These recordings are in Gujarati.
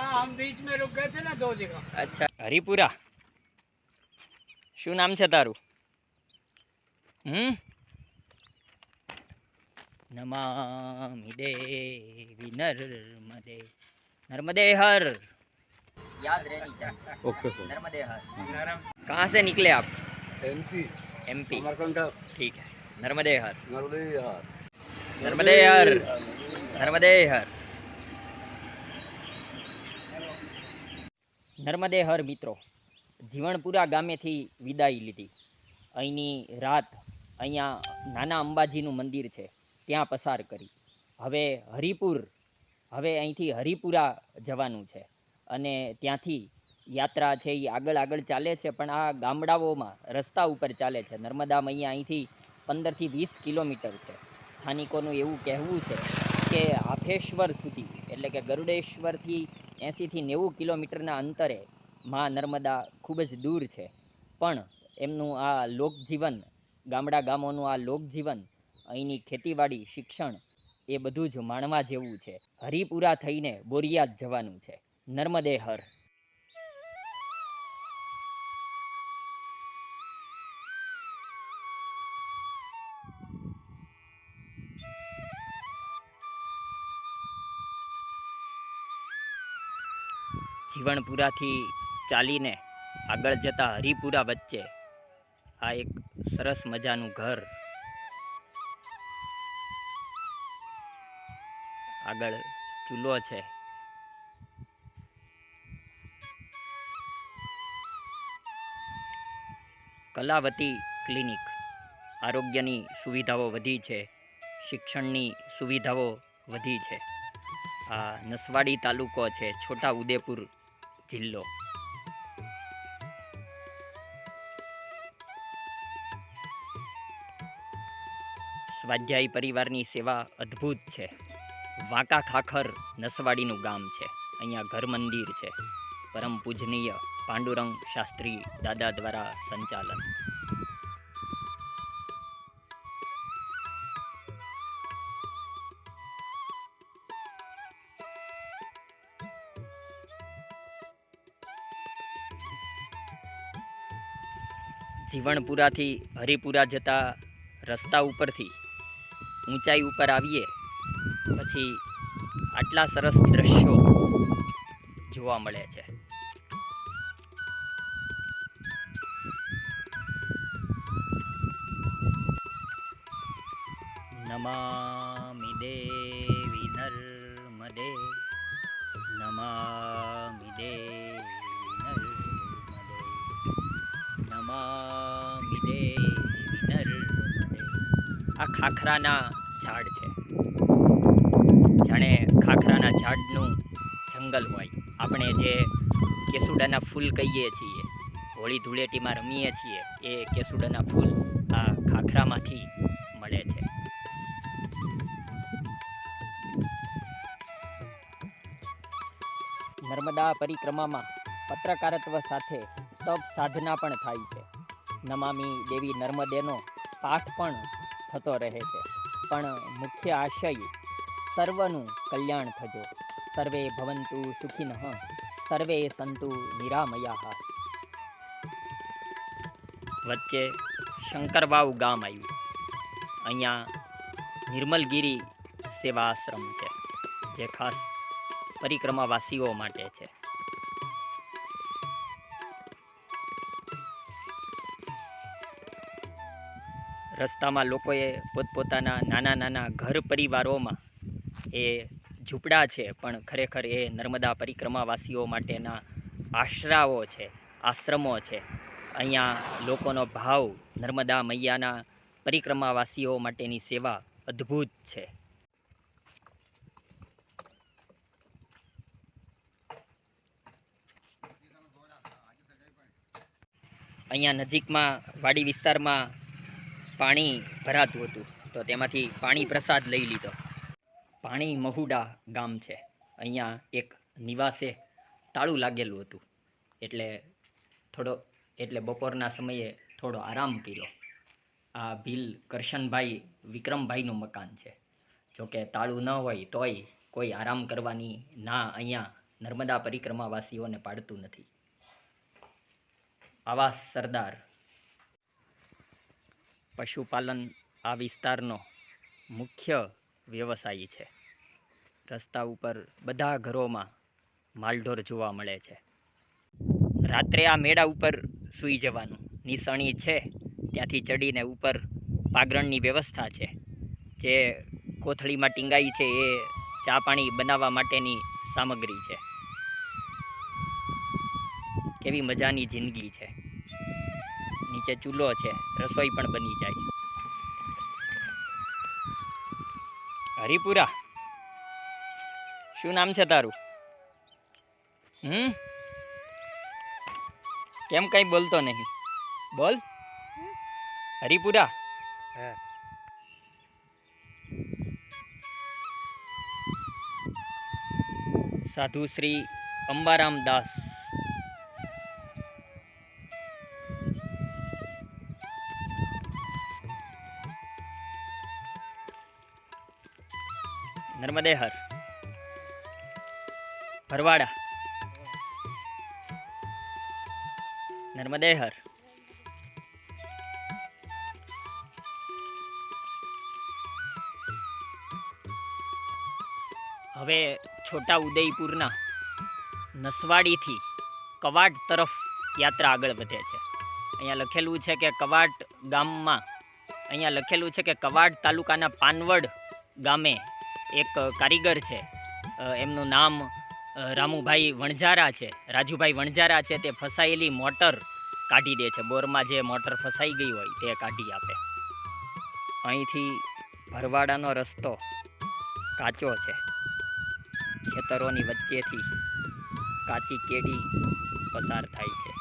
हाँ, हम बीच में रुक गए थे ना 2 जगह। अच्छा, હરિપુરા. શું નામ છે તારું? नमामि देवी नर्मदे. नर्मदे हर. याद रहनी चाहिए. Okay sir. नर्मदे हर. कहाँ से निकले आप? MP MP. अमरकंटक। ठीक है. नर्मदे हर. नर्मदे यार। नर्मदे हर. नर्मदे हर. નર્મદે હર મિત્રો, જીવણપુરા ગામેથી વિદાય લીધી. અહીંની રાત અહીંયા નાના અંબાજીનું મંદિર છે ત્યાં પસાર કરી. હવે અહીંથી હરિપુરા જવાનું છે અને ત્યાંથી યાત્રા છે એ આગળ ચાલે છે, પણ આ ગામડાઓમાં રસ્તા ઉપર ચાલે છે. નર્મદા મૈયા અહીંથી 15થી 20 કિલોમીટર છે. સ્થાનિકોનું એવું કહેવું છે કે હાફેશ્વર સુધી એટલે કે ગરુડેશ્વરથી 80થી 90 કિલોમીટરના અંતરે માં નર્મદા ખૂબ જ દૂર છે, પણ એમનું આ લોકજીવન, ગામોનું આ લોકજીવન, અહીંની ખેતીવાડી, શિક્ષણ એ બધું જ માણવા જેવું છે. હરિપુરા થઈને બોરિયાદ જવાનું છે. નર્મદે હર. જીવણપુરાથી ચાલીને આગળ જતા હરિપુરા વચ્ચે આ એક સરસ મજાનું ઘર, આગળ ચૂલો છે. કલાવતી ક્લિનિક. આરોગ્યની સુવિધાઓ વધી છે, શિક્ષણની સુવિધાઓ વધી છે. આ નસવાડી તાલુકો છે, છોટા ઉદેપુર જિલ્લો. સ્વાધ્યાયી પરિવારની સેવા અદ્ભુત છે. વાંકા ખાખર નસવાડીનું ગામ છે. અહીંયા ઘર મંદિર છે. પરમ પૂજનીય પાંડુરંગ શાસ્ત્રી દાદા દ્વારા સંચાલન. જીવણપુરાથી હરિપુરા જતા રસ્તા ઉપરથી ઊંચાઈ ઉપર આવીએ પછી આટલા સરસ દ્રશ્યો જોવા મળે છે. નમામિ દેવી નર્મદે. નમામિ દેવી નર્મદે. નમામિ દેવી નર્મદે. આ ખાખરાના ઝાડ છે. જાણે ખાખરાના ઝાડનું જંગલ હોય. આપણે જે કેસુડાના ફૂલ કહીએ છીએ, હોળી ધૂળેટીમાં રમીએ છીએ, એ કેસુડાના ફૂલ આ ખાખરામાંથી મળે છે. નર્મદા પરિક્રમામાં પત્રકારત્વ સાથે તપ સાધના પણ થાય છે. નમામી દેવી નર્મદેનો પાઠ પણ થતો રહે છે, પણ મુખ્ય આશય સર્વનું કલ્યાણ થજો. સર્વે ભવંતુ સુખિનઃ, સર્વે સંતુ નિરામયાઃ. વચ્ચે શંકરવાવ ગામ આવ્યું. અહીંયા નિર્મલગીરી સેવા આશ્રમ છે, જે ખાસ પરિક્રમાવાસીઓ માટે છે. રસ્તામાં લોકોએ પોતપોતાના નાના ઘર પરિવારોમાં એ ઝૂંપડા છે, પણ ખરેખર એ નર્મદા પરિક્રમાવાસીઓ માટેના આશરાઓ છે, આશ્રમો છે. અહીંયા લોકોનો ભાવ નર્મદા મૈયાના પરિક્રમાવાસીઓ માટેની સેવા અદ્ભુત છે. અહીંયા નજીકમાં વાડી વિસ્તારમાં પાણી ભરાતું હતું, તો તેમાંથી પાણી પ્રસાદ લઈ લીધો. પાણી મહુડા ગામ છે. અહીંયા એક નિવાસે તાળું લાગેલું હતું, એટલે બપોરના સમયે થોડો આરામ કર્યો. આ ભીલ કરશનભાઈ વિક્રમભાઈનું મકાન છે. જોકે તાળું ન હોય તોય કોઈ આરામ કરવાની ના અહીંયા નર્મદા પરિક્રમાવાસીઓને પાડતું નથી. આવા સરદાર પશુપાલન આ વિસ્તારનો મુખ્ય વ્યવસાય છે. રસ્તા ઉપર બધા ઘરોમાં માલઢોર જોવા મળે છે. રાત્રે આ મેળા ઉપર સૂઈ જવાનું. નિસરણી છે ત્યાંથી ચડીને ઉપર પાગરણની વ્યવસ્થા છે. જે કોથળીમાં ટીંગાઈ છે એ ચા પાણી બનાવવા માટેની સામગ્રી છે. કેવી મજાની જિંદગી છે. નીચે ચૂલો છે, રસોઈ પણ બની જાય. હરિપુરા, શું નામ છે તારું? કેમ કઈ બોલતો નહીં? બોલ. હરિપુરા. સાધુ શ્રી અંબારામ દાસ. નર્મદે હર. ભરવાડા. નર્મદે હર. હવે છોટા ઉદયપુરના નસવાડીથી કવાડ તરફ યાત્રા આગળ વધે છે. અહીંયા લખેલું છે કે કવાડ ગામમાં કવાડ તાલુકાના પાનવડ ગામે એક કારીગર છે. એમનું નામ રાજુભાઈ વણજારા છે. તે ફસાયેલી મોટર કાઢી દે છે. બોરમાં જે મોટર ફસાઈ ગઈ હોય તે કાઢી આપે. અહીંથી ભરવાડાનો રસ્તો કાચો છે. ખેતરોની વચ્ચેથી કાચી કેડી પસાર થાય છે.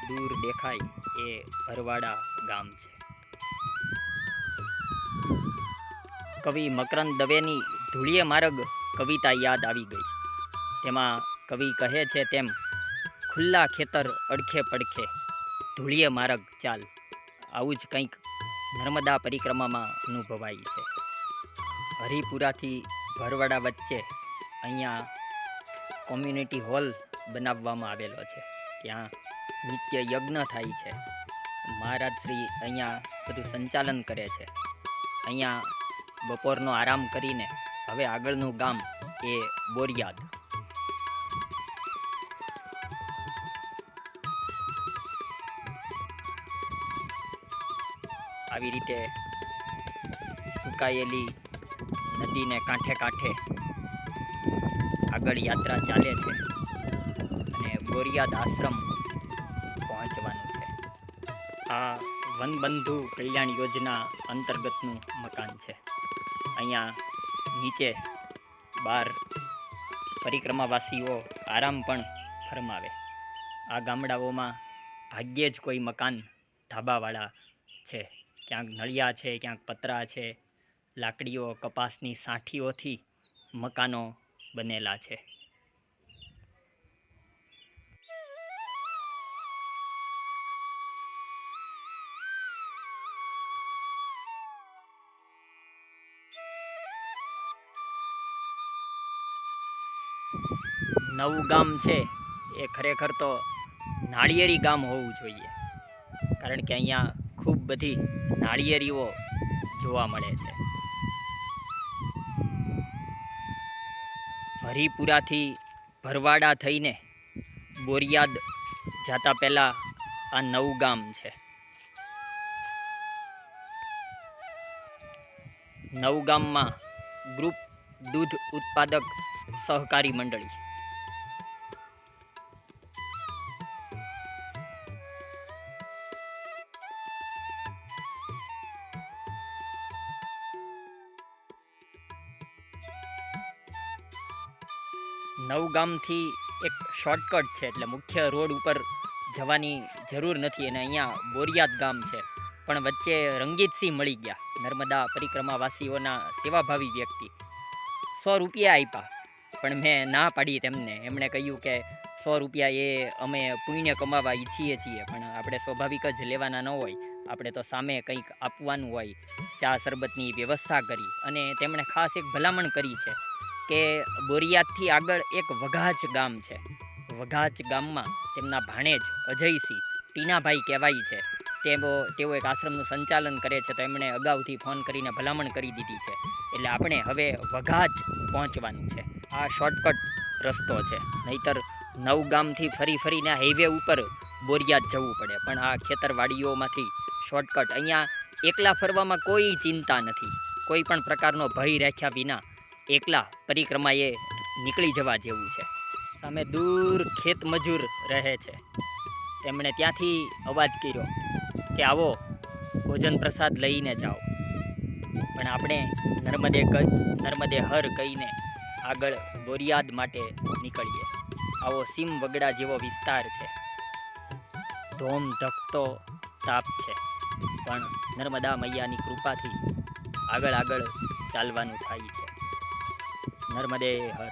દૂર દેખાય એ ભરવાડા ગામ છે. કવિ મકરંદ દવેની ધૂળીએ માર્ગ કવિતા યાદ આવી ગઈ. તેમાં કવિ કહે છે તેમ, ખુલ્લા ખેતર અડખે પડખે ધૂળીએ માર્ગ ચાલ. આવું જ કંઈક નર્મદા પરિક્રમામાં અનુભવાય છે. હરિપુરાથી ભરવાડા વચ્ચે અહીંયા કોમ્યુનિટી હોલ બનાવવામાં આવેલો છે. ત્યાં નિત્ય યજ્ઞ થાય છે. મહારાજ શ્રી અહીંયા બધું સંચાલન કરે છે. અહીંયા બપોરનો આરામ કરીને હવે આગળનું ગામ એ બોરિયાદ. આવી રીતે સુકાયેલી નદીને કાંઠે કાંઠે આગળ યાત્રા ચાલે છે અને બોરિયાદ આશ્રમ પહોંચવાનું છે. આ વનબંધુ કલ્યાણ યોજના અંતર્ગતનું મકાન છે. અહીંયા નીચે બહાર પરિક્રમાવાસીઓ આરામ પણ ફરમાવે. આ ગામડાઓમાં ભાગ્યે જ કોઈ મકાન ધાબાવાળા છે. ક્યાંક નળિયા છે, ક્યાંક પતરા છે. લાકડીઓ, કપાસની સાંઠીઓથી મકાનો બનેલા છે. નવું ગામ છે એ ખરેખર તો નાળિયેરી ગામ હોવું જોઈએ, કારણ કે અહીંયા ખૂબ બધી નાળિયેરીઓ જોવા મળે છે. હરિપુરાથી ભરવાડા થઈને બોરિયાદ જતા પહેલાં આ નવું ગામ છે. નવું ગામમાં ગ્રુપ દૂધ ઉત્પાદક સહકારી મંડળી. નવગામથી એક શોર્ટકટ છે, એટલે મુખ્ય રોડ ઉપર જવાની જરૂર નથી. અને અહીંયા બોરિયાદ ગામ છે, પણ વચ્ચે રંગીતસિંહ મળી ગયા, નર્મદા પરિક્રમાવાસીઓના સેવાભાવી વ્યક્તિ. 100 રૂપિયા આપ્યા, પણ મેં ના પાડી તેમને. એમણે કહ્યું કે 100 રૂપિયા એ અમે પુણ્ય કમાવા ઈચ્છીએ છીએ, પણ આપણે સ્વાભાવિક જ લેવાના ન હોય, આપણે તો સામે કંઈક આપવાનું હોય. ચા શરબતની વ્યવસ્થા કરી, અને તેમણે ખાસ એક ભલામણ કરી છે કે બોરિયાદથી આગળ એક વઘાચ ગામ છે. વઘાચ ગામમાં તેમના ભાણેજ અજયસિંહ ટીનાભાઈ કહેવાય છે, તેઓ એક આશ્રમનું સંચાલન કરે છે. તો એમણે અગાઉથી ફોન કરીને ભલામણ કરી દીધી છે. એટલે આપણે હવે વઘાચ પહોંચવાનું છે. આ શોર્ટકટ રસ્તો છે, નહીતર નવગામથી ફરીને હાઈવે ઉપર બોરિયાદ જવું પડે. પણ આ ખેતરવાડીઓમાંથી શોર્ટકટ. અહીંયા એકલા ફરવામાં કોઈ ચિંતા નથી, કોઈ પણ પ્રકારનો ભય રાખ્યા વિના એકલા પરિક્રમાએ નીકળી જવા જેવું છે. સામે દૂર ખેત મજૂર રહે છે, તેમણે ત્યાંથી અવાજ કર્યો કે આવો ભોજન પ્રસાદ લઈને જાઓ. પણ આપણે નર્મદે હર કહીને આગળ બોરિયાદ માટે નીકળીએ. આવો સીમ વગડા જેવો વિસ્તાર છે, ધોમ ધકતો તાપ છે, પણ નર્મદા મૈયાની કૃપાથી આગળ ચાલવાનું થાય છે. નર્મદે હર.